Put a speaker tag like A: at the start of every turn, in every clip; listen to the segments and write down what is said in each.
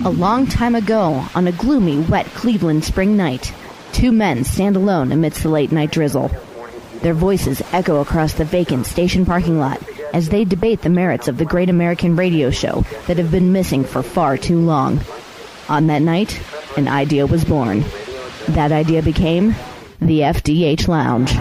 A: A long time ago, on a gloomy, wet Cleveland spring night, two men stand alone amidst the late-night drizzle. Their voices echo across the vacant station parking lot as they debate the merits of the great American radio show that have been missing for far too long. On that night, an idea was born. That idea became the FDH Lounge.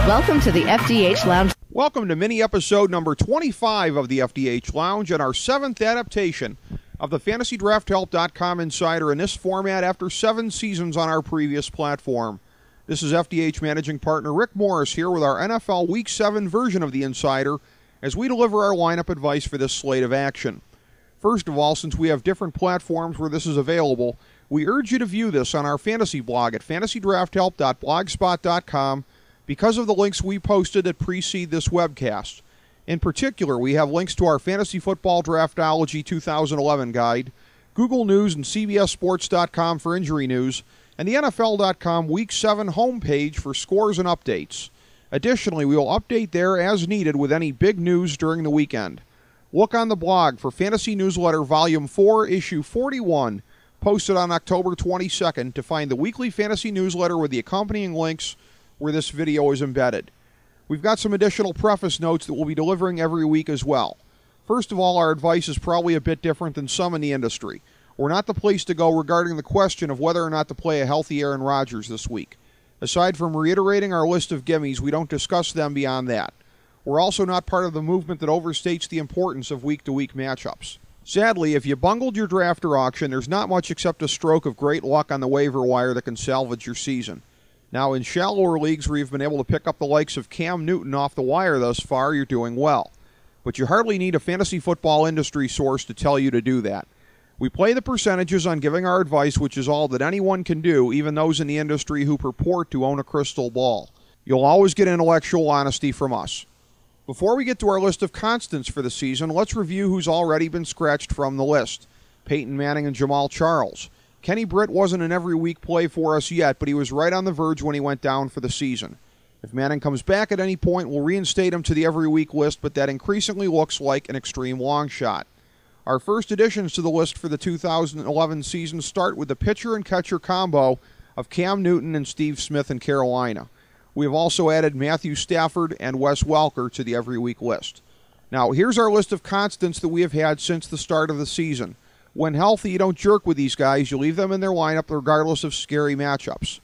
A: Welcome to the FDH Lounge.
B: Welcome to mini-episode number 25 of the FDH Lounge and our 7th adaptation of the FantasyDraftHelp.com Insider in this format after 7 seasons on our previous platform. This is FDH Managing Partner Rick Morris here with our NFL Week 7 version of the Insider as we deliver our lineup advice for this slate of action. First of all, since we have different platforms where this is available, we urge you to view this on our fantasy blog at FantasyDraftHelp.blogspot.com because of the links we posted that precede this webcast. In particular, we have links to our Fantasy Football Draftology 2011 guide, Google News and CBSSports.com for injury news, and the NFL.com Week 7 homepage for scores and updates. Additionally, we will update there as needed with any big news during the weekend. Look on the blog for Fantasy Newsletter Volume 4, Issue 41, posted on October 22nd to find the weekly fantasy newsletter with the accompanying links where this video is embedded. We've got some additional preface notes that we'll be delivering every week as well. First of all, our advice is probably a bit different than some in the industry. We're not the place to go regarding the question of whether or not to play a healthy Aaron Rodgers this week. Aside from reiterating our list of gimmies, we don't discuss them beyond that. We're also not part of the movement that overstates the importance of week-to-week matchups. Sadly, if you bungled your draft or auction, there's not much except a stroke of great luck on the waiver wire that can salvage your season. Now, in shallower leagues where you've been able to pick up the likes of Cam Newton off the wire thus far, you're doing well. But you hardly need a fantasy football industry source to tell you to do that. We play the percentages on giving our advice, which is all that anyone can do, even those in the industry who purport to own a crystal ball. You'll always get intellectual honesty from us. Before we get to our list of constants for the season, let's review who's already been scratched from the list. Peyton Manning and Jamal Charles. Kenny Britt wasn't an every-week play for us yet, but he was right on the verge when he went down for the season. If Manning comes back at any point, we'll reinstate him to the every-week list, but that increasingly looks like an extreme long shot. Our first additions to the list for the 2011 season start with the pitcher and catcher combo of Cam Newton and Steve Smith in Carolina. We have also added Matthew Stafford and Wes Welker to the every-week list. Now, here's our list of constants that we have had since the start of the season. When healthy, you don't jerk with these guys. You leave them in their lineup regardless of scary matchups.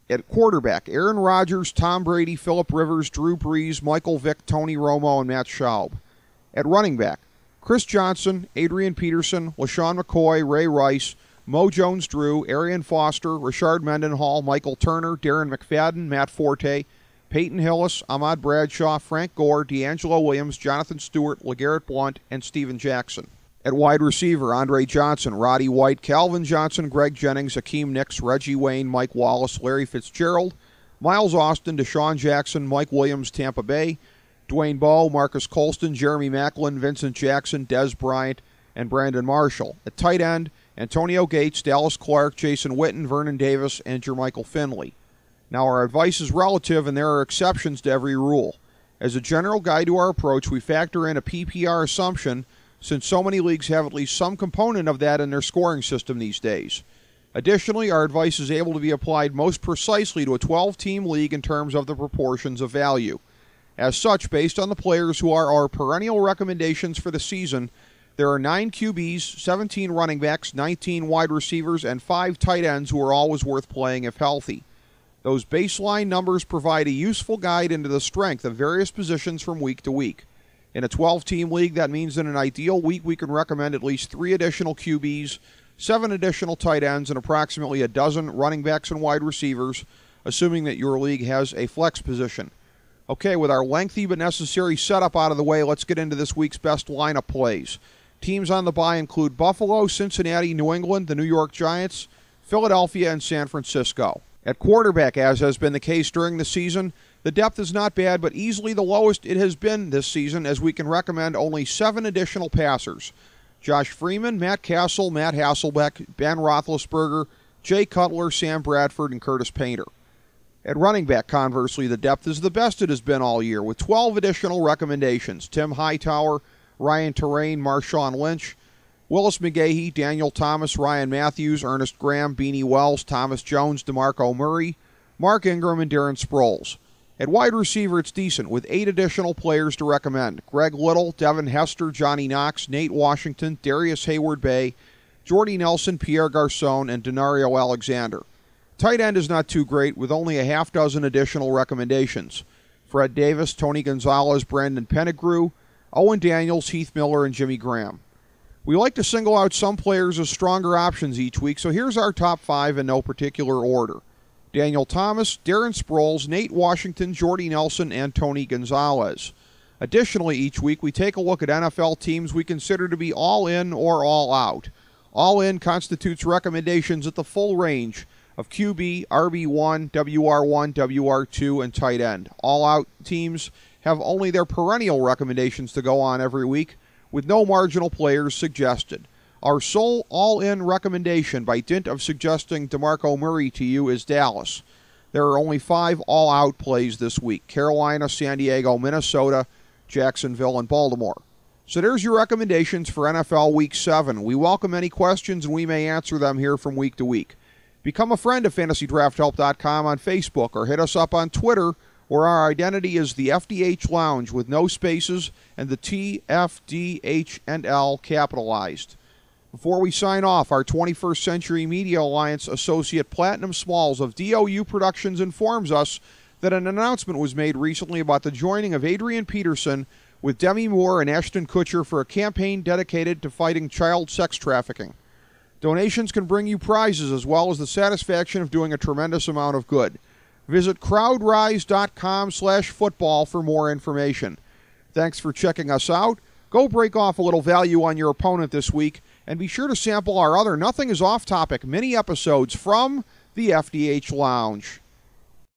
B: At quarterback, Aaron Rodgers, Tom Brady, Phillip Rivers, Drew Brees, Michael Vick, Tony Romo, and Matt Schaub. At running back, Chris Johnson, Adrian Peterson, LaShawn McCoy, Ray Rice, Mo Jones-Drew, Arian Foster, Richard Mendenhall, Michael Turner, Darren McFadden, Matt Forte, Peyton Hillis, Ahmad Bradshaw, Frank Gore, D'Angelo Williams, Jonathan Stewart, LeGarrette Blount, and Steven Jackson. At wide receiver, Andre Johnson, Roddy White, Calvin Johnson, Greg Jennings, Hakeem Nicks, Reggie Wayne, Mike Wallace, Larry Fitzgerald, Miles Austin, Deshaun Jackson, Mike Williams, Tampa Bay, Dwayne Bowe, Marcus Colston, Jeremy Maclin, Vincent Jackson, Dez Bryant, and Brandon Marshall. At tight end, Antonio Gates, Dallas Clark, Jason Witten, Vernon Davis, and Jermichael Finley. Now, our advice is relative, and there are exceptions to every rule. As a general guide to our approach, we factor in a PPR assumption since so many leagues have at least some component of that in their scoring system these days. Additionally, our advice is able to be applied most precisely to a 12-team league in terms of the proportions of value. As such, based on the players who are our perennial recommendations for the season, there are 9 QBs, 17 running backs, 19 wide receivers, and 5 tight ends who are always worth playing if healthy. Those baseline numbers provide a useful guide into the strength of various positions from week to week. In a 12-team league, that means in an ideal week we can recommend at least 3 additional QBs, 7 additional tight ends, and approximately a dozen running backs and wide receivers, assuming that your league has a flex position. Okay, with our lengthy but necessary setup out of the way, let's get into this week's best lineup plays. Teams on the bye include Buffalo, Cincinnati, New England, the New York Giants, Philadelphia, and San Francisco. At quarterback, as has been the case during the season, the depth is not bad, but easily the lowest it has been this season, as we can recommend only 7 additional passers. Josh Freeman, Matt Castle, Matt Hasselbeck, Ben Roethlisberger, Jay Cutler, Sam Bradford, and Curtis Painter. At running back, conversely, the depth is the best it has been all year, with 12 additional recommendations. Tim Hightower, Ryan Terrain, Marshawn Lynch, Willis McGahee, Daniel Thomas, Ryan Matthews, Ernest Graham, Beanie Wells, Thomas Jones, DeMarco Murray, Mark Ingram, and Darren Sproles. At wide receiver, it's decent, with 8 additional players to recommend. Greg Little, Devin Hester, Johnny Knox, Nate Washington, Darius Hayward-Bay, Jordy Nelson, Pierre Garcon, and Denario Alexander. Tight end is not too great, with only a half dozen additional recommendations. Fred Davis, Tony Gonzalez, Brandon Pettigrew, Owen Daniels, Heath Miller, and Jimmy Graham. We like to single out some players as stronger options each week, so here's our top 5 in no particular order. Daniel Thomas, Darren Sproles, Nate Washington, Jordy Nelson, and Tony Gonzalez. Additionally, each week we take a look at NFL teams we consider to be all in or all out. All in constitutes recommendations at the full range of QB, RB1, WR1, WR2, and tight end. All out teams have only their perennial recommendations to go on every week, with no marginal players suggested. Our sole all-in recommendation, by dint of suggesting DeMarco Murray to you, is Dallas. There are only 5 all-out plays this week: Carolina, San Diego, Minnesota, Jacksonville, and Baltimore. So there's your recommendations for NFL Week 7. We welcome any questions, and we may answer them here from week to week. Become a friend of FantasyDraftHelp.com on Facebook, or hit us up on Twitter, where our identity is the FDH Lounge with no spaces and the T, F, D, H, and L capitalized. Before we sign off, our 21st Century Media Alliance associate Platinum Smalls of DOU Productions informs us that an announcement was made recently about the joining of Adrian Peterson with Demi Moore and Ashton Kutcher for a campaign dedicated to fighting child sex trafficking. Donations can bring you prizes as well as the satisfaction of doing a tremendous amount of good. Visit crowdrise.com/football for more information. Thanks for checking us out. Go break off a little value on your opponent this week, and be sure to sample our other Nothing is Off Topic mini episodes from the FDH Lounge.